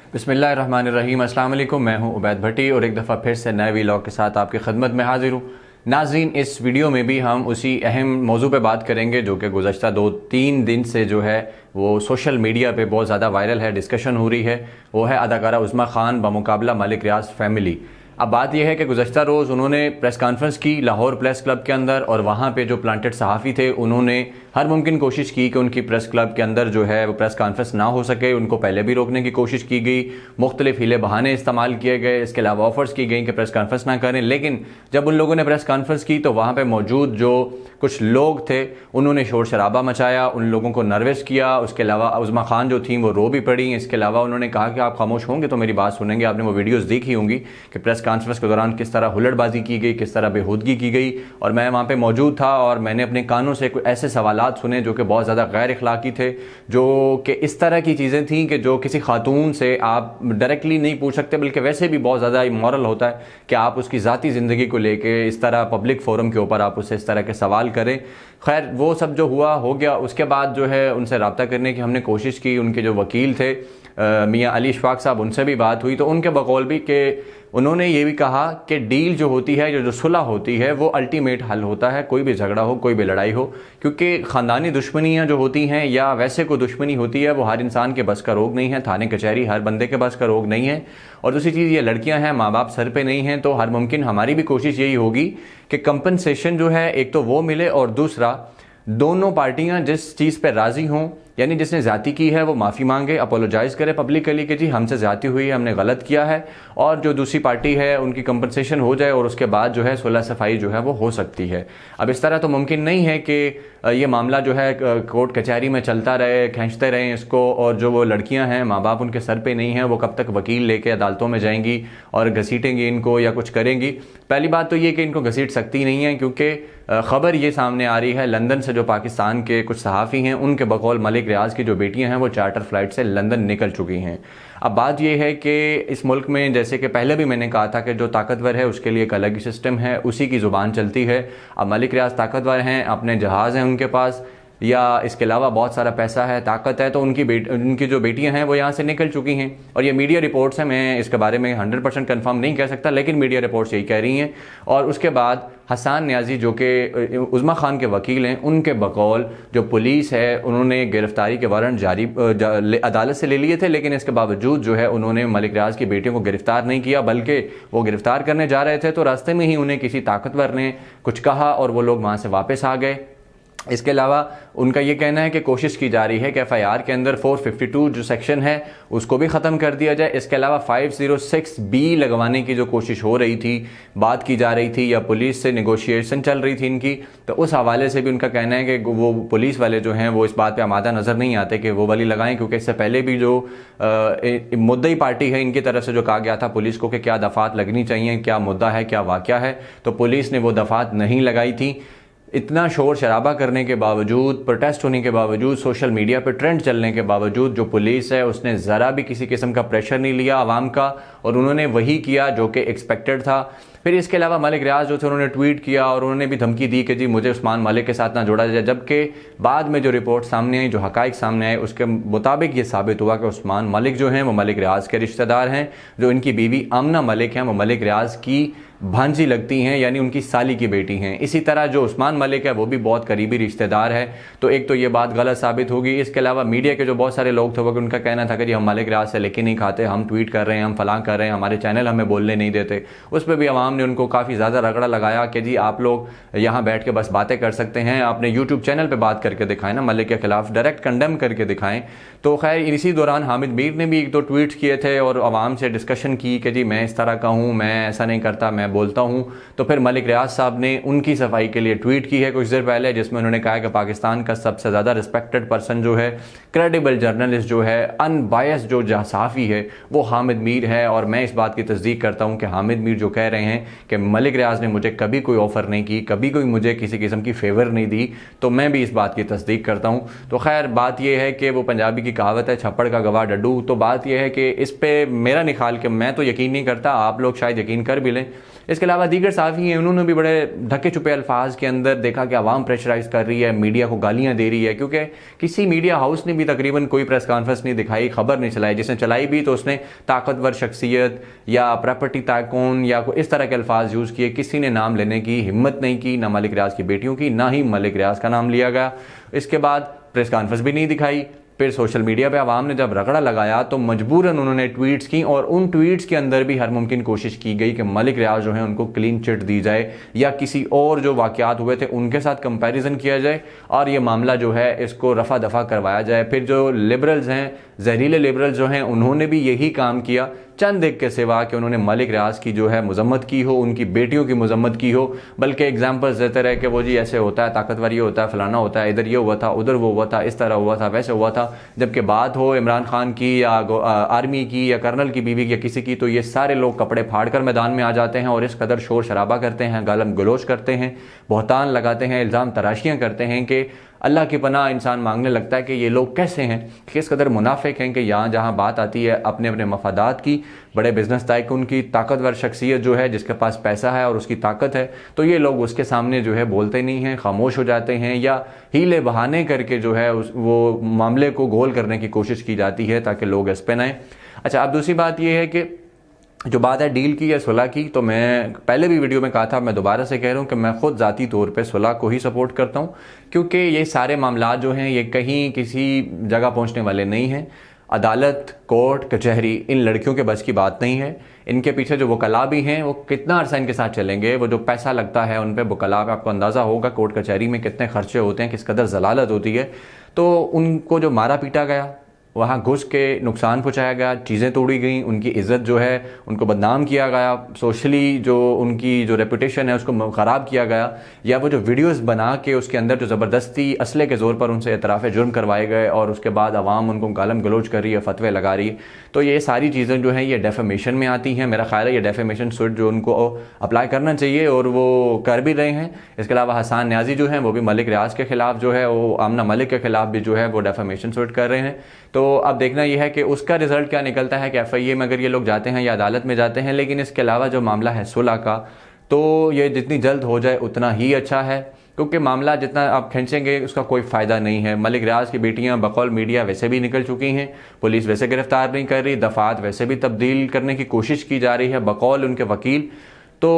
बिस्मिल्लाहिर्रहमानिर्रहीम। अस्सलाम वालेकुम। मैं हूं उबैद भट्टी और एक दफ़ा फिर से नए वीलॉग के साथ आपकी खिदमत में हाजिर हूं। नाज़रीन, इस वीडियो में भी हम उसी अहम मौजू पे बात करेंगे जो कि गुज़श्ता 2-3 दिन से जो है वो सोशल मीडिया पे बहुत ज़्यादा वायरल है, डिस्कशन हो रही है। वो है अदाकारा उज़्मा खान बमुकाबला मलिक रियाज फैमिली। अब बात यह है कि गुज़श्ता रोज़ उन्होंने प्रेस कॉन्फ्रेंस की लाहौर प्रेस क्लब के अंदर, और वहाँ पे जो प्लांटेड सहाफ़ी थे उन्होंने हर मुमकिन कोशिश की कि उनकी प्रेस क्लब के अंदर जो है वो प्रेस कॉन्फ्रेंस ना हो सके। उनको पहले भी रोकने की कोशिश की गई, मुख्तलिफ हीले बहाने इस्तेमाल किए गए, इसके अलावा ऑफर्स की गई कि प्रेस कॉन्फ्रेंस ना करें। लेकिन जब उन लोगों ने प्रेस कॉन्फ्रेंस की तो वहाँ पर मौजूद जो कुछ लोग थे उन्होंने शोर शराबा मचाया, उन लोगों को नर्वस किया। उसके अलावा उज़्मा खान जो थी वो रो भी पड़ी। इसके अलावा उन्होंने कहा कि आप खामोश होंगे तो मेरी बात सुनेंगे। आपने वो वीडियोज़ देखी होंगी कि प्रेस कॉन्फ्रेंस के दौरान किस तरह हुल्लड़बाजी की गई, किस तरह बेहूदगी की गई। और मैं वहाँ पे मौजूद था और मैंने अपने कानों से कुछ ऐसे सवालात सुने जो कि बहुत ज़्यादा गैर अखलाकी थे, जो कि इस तरह की चीज़ें थीं कि जो किसी खातून से आप डायरेक्टली नहीं पूछ सकते, बल्कि वैसे भी बहुत ज़्यादा इमोरल होता है कि आप उसकी ज़ाती ज़िंदगी को लेके इस तरह पब्लिक फोरम के ऊपर आप उससे इस तरह के सवाल करें। खैर, वो सब जो हुआ हो गया। उसके बाद जो है उनसे रब्ता करने की हमने कोशिश की। उनके जो वकील थे मियाँ अली इशफाक साहब, उनसे भी बात हुई तो उनके बकौल भी कि उन्होंने ये भी कहा कि डील जो होती है, जो सुलह होती है, वो अल्टीमेट हल होता है, कोई भी झगड़ा हो, कोई भी लड़ाई हो। क्योंकि ख़ानदानी दुश्मनियाँ जो होती हैं या वैसे कोई दुश्मनी होती है वो हर इंसान के बस का रोग नहीं है, थाने कचहरी हर बंदे के बस का रोग नहीं है। और दूसरी चीज़, ये लड़कियाँ हैं, माँ बाप सर पे नहीं हैं, तो हर मुमकिन हमारी भी कोशिश यही होगी कि कंपनसेशन जो है एक तो वो मिले, और दूसरा दोनों पार्टियां जिस चीज़ पर राज़ी हों, यानी जिसने ज़्यादती की है वो माफ़ी मांगे, अपोलोजाइज़ करे पब्लिकली कि जी हमसे ज़्यादती हुई है, हमने गलत किया है, और जो दूसरी पार्टी है उनकी कंपनसेशन हो जाए और उसके बाद जो है सुलह सफाई जो है वो हो सकती है। अब इस तरह तो मुमकिन नहीं है कि ये मामला जो है कोर्ट कचहरी में चलता रहे, खींचते रहें इसको, और जो वो लड़कियां हैं माँ बाप उनके सर पे नहीं हैं, वो कब तक वकील लेके अदालतों में जाएंगी और घसीटेंगी इनको या कुछ करेंगी। पहली बात तो ये कि इनको घसीट सकती नहीं है, क्योंकि ख़बर ये सामने आ रही है लंदन से, जो पाकिस्तान के कुछ सहाफ़ी हैं उनके बकौल मलिक रियाज की जो बेटियां हैं वो चार्टर फ्लाइट से लंदन निकल चुकी हैं। अब बात यह है कि इस मुल्क में, जैसे कि पहले भी मैंने कहा था कि जो ताकतवर है उसके लिए एक अलग ही सिस्टम है, उसी की ज़ुबान चलती है। अब मलिक रियाज ताकतवर हैं, अपने जहाज़ हैं उनके पास, या इसके अलावा बहुत सारा पैसा है, ताकत है, तो उनकी जो बेटियां हैं वो यहाँ से निकल चुकी हैं। और ये मीडिया रिपोर्ट्स हैं, मैं इसके बारे में 100% कंफर्म नहीं कह सकता, लेकिन मीडिया रिपोर्ट्स यही कह रही हैं। और उसके बाद हसन नियाजी जो कि उज़्मा खान के वकील हैं, उनके बकौल जो पुलिस है उन्होंने गिरफ्तारी के वारंट जारी अदालत से ले लिए थे, लेकिन इसके बावजूद जो है उन्होंने मलिक रियाज की बेटियों को गिरफ्तार नहीं किया, बल्कि वो गिरफ्तार करने जा रहे थे तो रास्ते में ही उन्हें किसी ताकतवर ने कुछ कहा और वो लोग वहाँ से वापस आ गए। इसके अलावा उनका ये कहना है कि कोशिश की जा रही है कि FIR के अंदर 452 जो सेक्शन है उसको भी ख़त्म कर दिया जाए। इसके अलावा 506B लगवाने की जो कोशिश हो रही थी, बात की जा रही थी, या पुलिस से नेगोशिएशन चल रही थी इनकी, तो उस हवाले से भी उनका कहना है कि वो पुलिस वाले जो हैं वो इस बात पर आमादा नज़र नहीं आते कि वो वाली लगाएं, क्योंकि इससे पहले भी जो मुद्दई पार्टी है इनकी तरफ से जो कहा गया था पुलिस को कि क्या दफ़ात लगनी चाहिए, क्या मुद्दा है, क्या वाक़या है, तो पुलिस ने वो दफ़ात नहीं लगाई थी। इतना शोर शराबा करने के बावजूद, प्रोटेस्ट होने के बावजूद, सोशल मीडिया पर ट्रेंड चलने के बावजूद जो पुलिस है उसने ज़रा भी किसी किस्म का प्रेशर नहीं लिया आवाम का, और उन्होंने वही किया जो कि एक्सपेक्टेड था। फिर इसके अलावा मलिक रियाज जो थे उन्होंने ट्वीट किया और उन्होंने भी धमकी दी कि जी मुझे उस्मान मलिक के साथ ना जोड़ा जाए, जबकि बाद में जो रिपोर्ट सामने आई, जो हकाइक सामने आए, उसके मुताबिक ये साबित हुआ कि उस्मान मलिक जो हैं वो मलिक रियाज के रिश्तेदार हैं। जो इनकी बीवी आमना मलिक हैं वो मलिक रियाज की भांजी लगती हैं, यानी उनकी साली की बेटी हैं। इसी तरह जो उस्मान मलिक है वो भी बहुत करीबी रिश्तेदार है, तो एक तो ये बात गलत साबित होगी। इसके अलावा मीडिया के जो बहुत सारे लोग थे वो उनका कहना था कि जी हम मलिक रियाज से लेके नहीं खाते, हम ट्वीट कर रहे हैं, हम फलां कर रहे हैं, हमारे चैनल हमें बोलने नहीं देते। उस पर भी अवाम ने उनको काफ़ी ज़्यादा रगड़ा लगाया कि जी आप लोग यहाँ बैठ के बस बातें कर सकते हैं, अपने यूट्यूब चैनल पर बात करके दिखाएं ना, मलिक के खिलाफ डायरेक्ट कंडेम करके दिखाएं। तो खैर इसी दौरान हामिद मीर ने भी 1-2 ट्वीट्स किए थे और आवाम से डिस्कशन की कि जी मैं इस तरह का हूँ, मैं ऐसा नहीं करता, मैं बोलता हूँ। तो फिर मलिक रियाज साहब ने उनकी सफाई के लिए ट्वीट की है कुछ देर पहले, जिसमें उन्होंने कहा कि पाकिस्तान का सबसे ज़्यादा रिस्पेक्टेड पर्सन जो है, क्रेडिबल जर्नलिस्ट जो है, अनबायस जो सहाफ़ी है वो हामिद मीर है। और मैं इस बात की तस्दीक करता हूँ कि हामिद मीर जो कह रहे हैं कि मलिक रियाज ने मुझे कभी कोई ऑफ़र नहीं की, कभी कोई मुझे किसी किस्म की फेवर नहीं दी, तो मैं भी इस बात की तस्दीक करता हूँ। तो खैर बात यह है कि वो पंजाबी की कहावत है छप्पड़ का गवाह डड्डू, तो बात यह है कि इस पर मेरा निकाल के मैं तो यकीन नहीं करता, आप लोग शायद यकीन कर भी लें, इसके अलावा दीगर साफ़ी हैं, उन्होंने भी बड़े ढके छुपे अल्फाज के अंदर देखा कि आवाम प्रेशराइज कर रही है, मीडिया को गालियाँ दे रही है, क्योंकि किसी मीडिया हाउस ने भी तकरीबन कोई प्रेस कॉन्फ्रेंस नहीं दिखाई, खबर नहीं चलाई, जिसने चलाई भी तो उसने ताकतवर शख्सियत या प्रॉपर्टी टाइकून या कोई इस तरह के अल्फाज यूज़ किए। किसी ने नाम लेने की हिम्मत नहीं की, ना मलिक रियाज की बेटियों की, ना ही मलिक रियाज का नाम लिया गया। इसके बाद प्रेस कॉन्फ्रेंस भी नहीं दिखाई। फिर सोशल मीडिया पे आवाम ने जब रगड़ा लगाया तो मजबूरन उन्होंने ट्वीट्स की, और उन ट्वीट्स के अंदर भी हर मुमकिन कोशिश की गई कि मलिक रियाज जो है उनको क्लीन चिट दी जाए या किसी और जो वाक़यात हुए थे उनके साथ कंपैरिजन किया जाए और ये मामला जो है इसको रफा दफा करवाया जाए। फिर जो लिबरल्स हैं, जहरीले लिबरल्स जो हैं, उन्होंने भी यही काम किया, चंद एक के सिवा कि उन्होंने मलिक रियाज की जो है मजम्मत की हो, उनकी बेटियों की मजम्मत की हो, बल्कि एग्जाम्पल्स देते रहे कि वो जी ऐसे होता है, ताकतवर ये होता है, फलाना होता है, इधर ये हुआ था, उधर वो हुआ था, इस तरह हुआ था, वैसे हुआ था। जबकि बात हो इमरान खान की या आर्मी की या कर्नल की बीवी या किसी की, तो ये सारे लोग कपड़े फाड़ कर मैदान में आ जाते हैं और इस कदर शोर शराबा करते हैं, गालम गलोच करते हैं, बहतान लगाते हैं, इल्ज़ाम तराशियाँ करते हैं कि अल्लाह की पनाह इंसान मांगने लगता है कि ये लोग कैसे हैं, किस कदर मुनाफिक हैं कि यहाँ जहाँ बात आती है अपने अपने मफादात की, बड़े बिजनेस टाइकून की, ताकतवर शख्सियत जो है जिसके पास पैसा है और उसकी ताकत है, तो ये लोग उसके सामने जो है बोलते नहीं हैं, खामोश हो जाते हैं या हीले बहाने करके जो है वो मामले को गोल करने की कोशिश की जाती है ताकि लोग इस पे न आएं। अच्छा, अब दूसरी बात ये है कि जो बात है डील की या सुलह की, तो मैं पहले भी वीडियो में कहा था, मैं दोबारा से कह रहा हूँ कि मैं खुद ज़ाती तौर पे सुलह को ही सपोर्ट करता हूँ, क्योंकि ये सारे मामला जो हैं ये कहीं किसी जगह पहुँचने वाले नहीं हैं। अदालत, कोर्ट, कचहरी इन लड़कियों के बस की बात नहीं है। इनके पीछे जो वकला भी हैं वो कितना अरसा इनके साथ चलेंगे, वो जो पैसा लगता है उन पर वकला पे आपको अंदाज़ा होगा कोर्ट कचहरी में कितने खर्चे होते हैं, किस कदर जलालत होती है। तो उनको जो मारा पीटा गया, वहाँ घुस के नुकसान पहुँचाया गया, चीज़ें तोड़ी गई, उनकी इज़्ज़त जो है उनको बदनाम किया गया, सोशली जो उनकी जो रेपुटेशन है उसको ख़राब किया गया, या वो जो वीडियोस बना के उसके अंदर जो ज़बरदस्ती असले के ज़ोर पर उनसे एतराफ़ जुर्म करवाए गए और उसके बाद आवाम उनको गालम गलोच कर रही है, फतवे लगा रही है, तो ये सारी चीज़ें जो हैं ये डेफेमेशन में आती हैं। मेरा ख्याल है ये डेफेमेशन सूट जो उनको अप्लाई करना चाहिए और वो कर भी रहे हैं। इसके अलावा हसन न्याजी जो हैं वो भी मलिक रियाज के ख़िलाफ़ जो है, वो आमना मलिक के ख़िलाफ़ भी जो है वो डेफेमेशन सूट कर रहे हैं। तो अब देखना यह है कि उसका रिजल्ट क्या निकलता है कि FIA में अगर ये लोग जाते हैं या अदालत में जाते हैं। लेकिन इसके अलावा जो मामला है सुलह का, तो ये जितनी जल्द हो जाए उतना ही अच्छा है, क्योंकि मामला जितना आप खींचेंगे उसका कोई फ़ायदा नहीं है। मलिक रियाज की बेटियां बकौल मीडिया वैसे भी निकल चुकी हैं, पुलिस वैसे गिरफ्तार नहीं कर रही, दफ़ात वैसे भी तब्दील करने की कोशिश की जा रही है बकौल उनके वकील। तो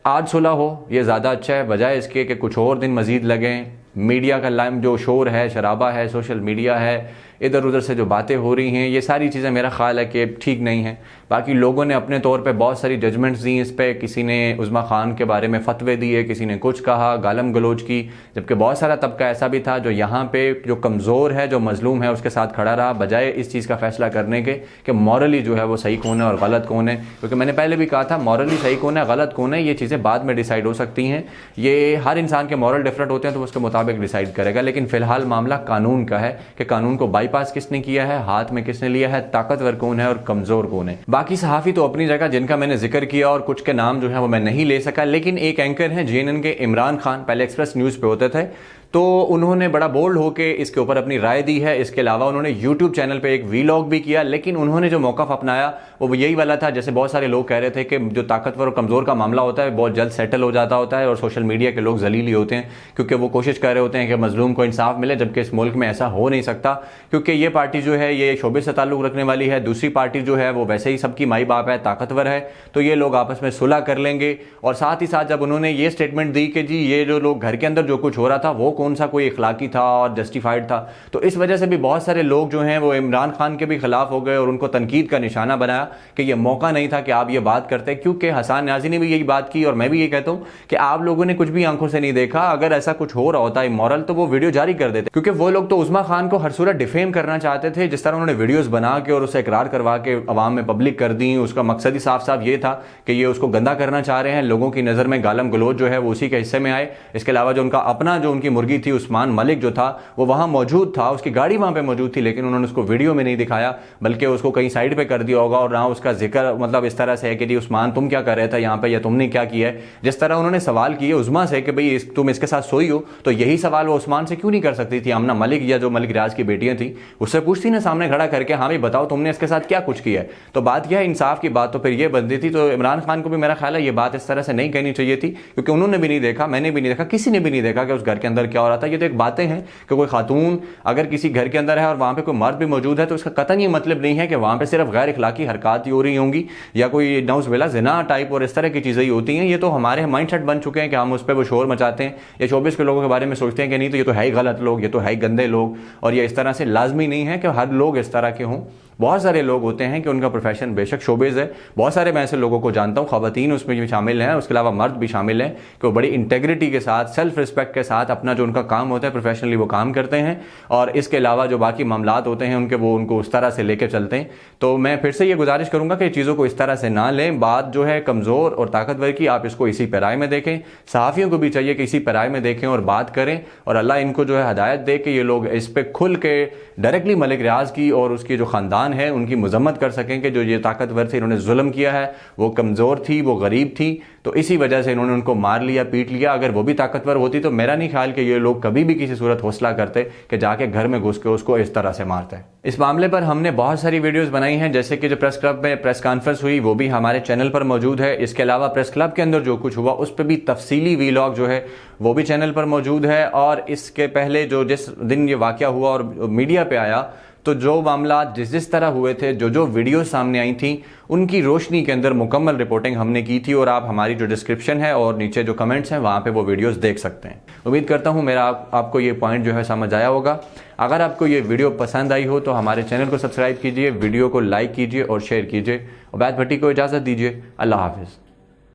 आज सुलह हो ये ज़्यादा अच्छा है, बजाय इसके कि कुछ और दिन मज़ीद लगें। मीडिया का लाइम जो शोर है, शराबा है, सोशल मीडिया है, इधर उधर से जो बातें हो रही हैं, ये सारी चीज़ें मेरा ख्याल है कि ठीक नहीं है। बाकी लोगों ने अपने तौर पे बहुत सारी जजमेंट्स दी इस पर, किसी ने उज़्मा खान के बारे में फतवे दिए, किसी ने कुछ कहा, गालम गलोच की, जबकि बहुत सारा तबका ऐसा भी था जो यहाँ पे जो कमज़ोर है, जो मजलूम है उसके साथ खड़ा रहा, बजाय इस चीज़ का फैसला करने के कि मॉरली जो है वो सही कौन है और गलत कौन है। क्योंकि मैंने पहले भी कहा था मॉरली सही कौन है गलत कौन है ये चीज़ें बाद में डिसाइड हो सकती हैं, ये हर इंसान के मॉरल डिफरेंट होते हैं तो उसके मुताबिक डिसाइड करेगा। लेकिन फ़िलहाल मामला कानून का है कि कानून को बाईपास किसने किया है, हाथ में किसने लिया है, ताकतवर कौन है और कमज़ोर कौन है। बाकी सहाफ़ी तो अपनी जगह जिनका मैंने जिक्र किया और कुछ के नाम जो है वो मैं नहीं ले सका, लेकिन एक एंकर हैं CNN के इमरान खान, पहले एक्सप्रेस न्यूज़ पे होते थे, तो उन्होंने बड़ा बोल्ड होकर इसके ऊपर अपनी राय दी है। इसके अलावा उन्होंने YouTube चैनल पे एक वीलॉग भी किया, लेकिन उन्होंने जो मौक़िफ़ अपनाया वो यही वाला था जैसे बहुत सारे लोग कह रहे थे कि जो ताकतवर और कमज़ोर का मामला होता है बहुत जल्द सेटल हो जाता होता है और सोशल मीडिया के लोग जलीली होते हैं क्योंकि वो कोशिश कर रहे होते हैं कि मजलूम को इंसाफ मिले, जबकि इस मुल्क में ऐसा हो नहीं सकता, क्योंकि ये पार्टी जो है ये शोबे से ताल्लुक़ रखने वाली है, दूसरी पार्टी जो है वो वैसे ही सबकी माई बाप है, ताकतवर है, तो ये लोग आपस में सुलह कर लेंगे। और साथ ही साथ जब उन्होंने ये स्टेटमेंट दी कि जी ये जो लोग घर के अंदर जो कुछ हो रहा था वो कौन सा कोई इखलाकी था और जस्टिफाइड था, तो इस वजह से भी बहुत सारे लोग जो हैं वो इमरान खान के भी खिलाफ हो गए और उनको तनकीद का निशाना बनाया कि ये मौका नहीं था कि आप ये बात करते, क्योंकि हसन न्याजी ने भी यही बात की और मैं भी ये कहता हूँ कि आप लोगों ने कुछ भी आंखों से नहीं देखा। अगर ऐसा कुछ हो रहा होता इमोरल तो वो वीडियो जारी कर देते, क्योंकि वो लोग तो उज़्मा खान को हर सूरत डिफेम करना चाहते थे। जिस तरह उन्होंने वीडियोस बना के और उसे इकरार करवा के अवाम में पब्लिक कर दी, उसका मकसद ही साफ साफ ये था कि ये उसको गंदा करना चाह रहे हैं, लोगों की नज़र में गालम गलोच जो है वो उसी के हिस्से में आए। इसके अलावा जो उनका अपना जो उनकी मुर्गी थी, उस्मान मलिक जो था वो वहाँ मौजूद था, उसकी गाड़ी वहाँ पे मौजूद थी, लेकिन उन्होंने उसको वीडियो में नहीं दिखाया बल्कि उसको कहीं साइड पे कर दिया होगा और ना उसका जिक्र मतलब इस तरह से है कि जी उस्मान तुम क्या कर रहे थे यहाँ पे या तुमने क्या किया है। जिस तरह उन्होंने सवाल किए उज़मा से कि भाई तुम इसके साथ सोई हो, तो यही सवाल वो उस्मान से क्यों नहीं कर सकती थी? आमना मलिक या जो मलिक रियाज की बेटियां थी उससे पूछती ना सामने खड़ा करके, हाँ भाई बताओ तुमने इसके साथ क्या कुछ किया है। तो बात क्या है, इंसाफ की बात तो फिर ये बनती थी। तो इमरान खान को भी मेरा ख्याल है ये बात इस तरह से नहीं कहनी चाहिए थी, क्योंकि उन्होंने भी नहीं देखा, मैंने भी नहीं देखा, किसी ने भी नहीं देखा कि उस घर के अंदर क्या हो रहा था। ये तो एक बातें हैं कि कोई खातून अगर किसी घर के अंदर है और वहां पे कोई मर्द भी मौजूद है तो इसका कतई ये मतलब नहीं है कि वहां पे सिर्फ गैर इखलाकी हरकत ही हो रही होंगी या कोई नौज़बिल्ला ज़िना टाइप और इस तरह की चीज़ें ही होती हैं। ये तो हमारे माइंड सेट बन चुके हैं कि हम उस पर वो शोर मचाते हैं या 24 के लोगों के बारे में सोचते हैं कि नहीं तो ये तो है ही गलत लोग, ये तो है ही गंदे लोग। और ये इस तरह से लाजमी नहीं है कि हर लोग इस तरह के हों। बहुत सारे लोग होते हैं कि उनका प्रोफेशन बेशक शोबेज़ है, बहुत सारे मैं ऐसे लोगों को जानता हूँ, ख़वातीन उसमें भी शामिल हैं, उसके अलावा मर्द भी शामिल हैं कि वो बड़ी इंटेग्रिटी के साथ, सेल्फ रिस्पेक्ट के साथ अपना जो उनका काम होता है प्रोफेशनली वो काम करते हैं और इसके अलावा जो बाकी मामलात होते हैं उनके वो उनको उस तरह से लेकर चलते हैं। तो मैं फिर से ये गुजारिश करूँगा कि चीज़ों को इस तरह से ना लें। बात जो है कमज़ोर और ताकतवर की, आप इसको इसी पैराए में देखें। सहाफ़ियों को भी चाहिए कि इसी पैराए में देखें और बात करें और अल्लाह इनको जो है हदायत दे कि ये लोग इस पर खुल के डायरेक्टली मलिक रियाज की और उसकी जो ख़ानदान है उनकी मजम्मत कर सकें कि जो ये ताकतवर थे इन्होंने जुल्म किया है, वो कमज़ोर थी, वो गरीब थी, तो इसी वजह से इन्होंने उनको मार लिया, पीट लिया। अगर वो भी ताकतवर होती तो मेरा नहीं ख्याल कि ये लोग कभी भी किसी सूरत हौसला करते कि जाके घर में घुस के उसको इस तरह से मारते। इस मामले पर हमने बहुत सारी वीडियोस बनाई हैं, जैसे कि जो प्रेस क्लब में प्रेस कॉन्फ्रेंस हुई वो भी हमारे चैनल पर मौजूद है। इसके अलावा प्रेस क्लब के अंदर जो कुछ हुआ उस पर भी तफसीली वीलॉग जो है वो भी चैनल पर मौजूद है। और इसके पहले जो जिस दिन ये वाक़या हुआ और मीडिया पे आया तो जो मामला जिस तरह हुए थे, जो वीडियो सामने आई थी, उनकी रोशनी के अंदर मुकम्मल रिपोर्टिंग हमने की थी और आप हमारी जो डिस्क्रिप्शन है और नीचे जो कमेंट्स हैं वहाँ पे वो वीडियोस देख सकते हैं। उम्मीद करता हूँ मेरा आपको ये पॉइंट जो है समझ आया होगा। अगर आपको ये वीडियो पसंद आई हो तो हमारे चैनल को सब्सक्राइब कीजिए, वीडियो को लाइक कीजिए और शेयर कीजिए। उबैद भट्टी को इजाज़त दीजिए। अल्लाह हाफिज़।